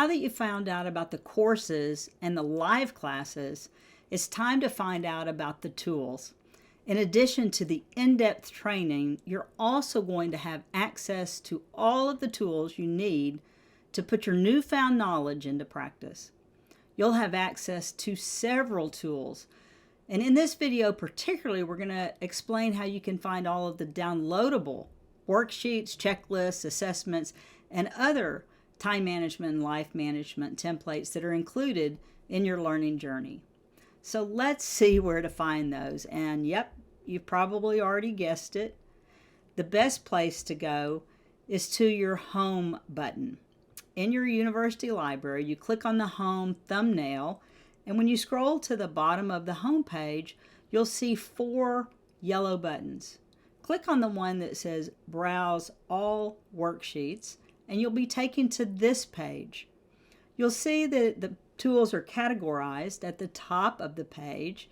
now that you found out about the courses and the live classes, it's time to find out about the tools. In addition to the in-depth training, you're also going to have access to all of the tools you need to put your newfound knowledge into practice. You'll have access to several tools. And in this video particularly, we're going to explain how you can find all of the downloadable worksheets, checklists, assessments, and other time management and life management templates that are included in your learning journey. So let's see where to find those. And yep, you've probably already guessed it. The best place to go is to your home button. In your university library, you click on the home thumbnail, and when you scroll to the bottom of the home page, you'll see 4 yellow buttons. Click on the one that says Browse All Worksheets, and you'll be taken to this page. You'll see that the tools are categorized at the top of the page,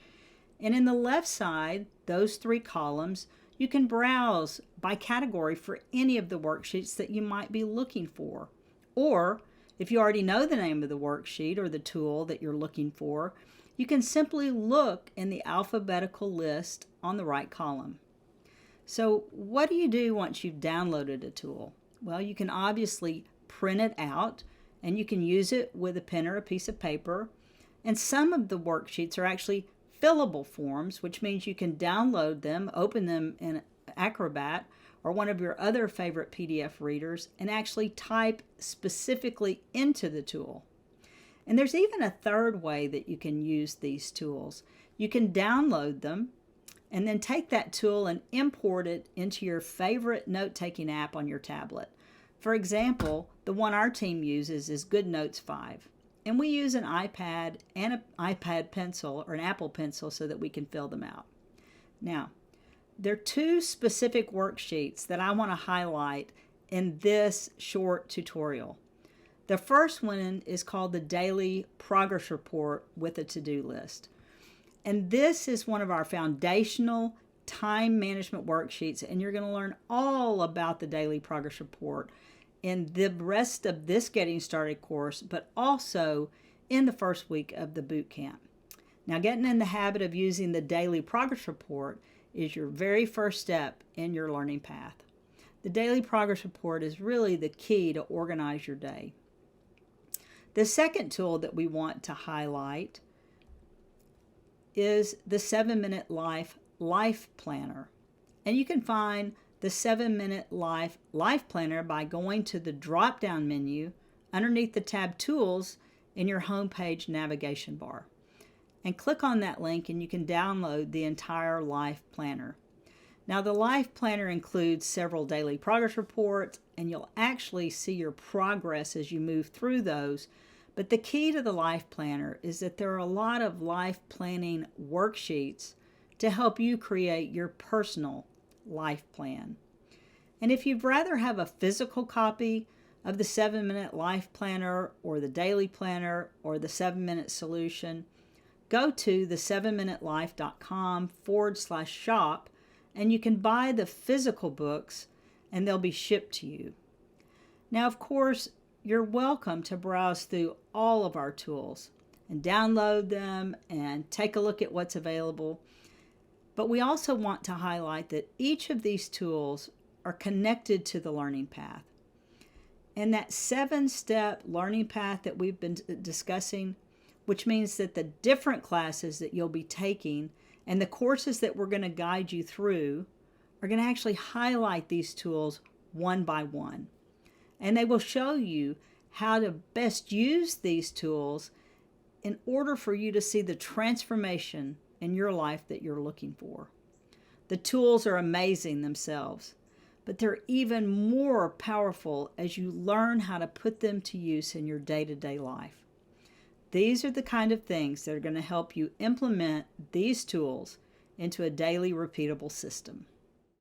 and in the left side, those 3 columns, you can browse by category for any of the worksheets that you might be looking for. Or if you already know the name of the worksheet or the tool that you're looking for, you can simply look in the alphabetical list on the right column. So what do you do once you've downloaded a tool? Well, you can obviously print it out, and you can use it with a pen or a piece of paper. And some of the worksheets are actually fillable forms, which means you can download them, open them in Acrobat or one of your other favorite PDF readers, and actually type specifically into the tool. And there's even a third way that you can use these tools. You can download them and then take that tool and import it into your favorite note-taking app on your tablet. For example, the one our team uses is GoodNotes 5. And we use an iPad and an iPad pencil or an Apple Pencil so that we can fill them out. Now, there are 2 specific worksheets that I want to highlight in this short tutorial. The first one is called the Daily Progress Report with a to-do list. And this is one of our foundational time management worksheets, and you're going to learn all about the Daily Progress Report in the rest of this Getting Started course, but also in the first week of the boot camp. Now, getting in the habit of using the Daily Progress Report is your very first step in your learning path. The Daily Progress Report is really the key to organize your day. The second tool that we want to highlight is the 7-Minute Life Planner. And you can find the 7-Minute Life Planner by going to the drop-down menu underneath the tab Tools in your homepage navigation bar. And click on that link and you can download the entire Life Planner. Now, the Life Planner includes several daily progress reports, and you'll actually see your progress as you move through those. But the key to the Life Planner is that there are a lot of life planning worksheets to help you create your personal life plan. And if you'd rather have a physical copy of the 7-Minute Life Planner or the Daily Planner or the 7-Minute Solution, go to the7minutelife.com/shop, and you can buy the physical books and they'll be shipped to you. Now, of course, you're welcome to browse through all of our tools and download them and take a look at what's available. But we also want to highlight that each of these tools are connected to the learning path. And that 7-step learning path that we've been discussing, which means that the different classes that you'll be taking and the courses that we're going to guide you through are going to actually highlight these tools one by one. And they will show you how to best use these tools in order for you to see the transformation in your life that you're looking for. The tools are amazing themselves, but they're even more powerful as you learn how to put them to use in your day-to-day life. These are the kind of things that are going to help you implement these tools into a daily repeatable system.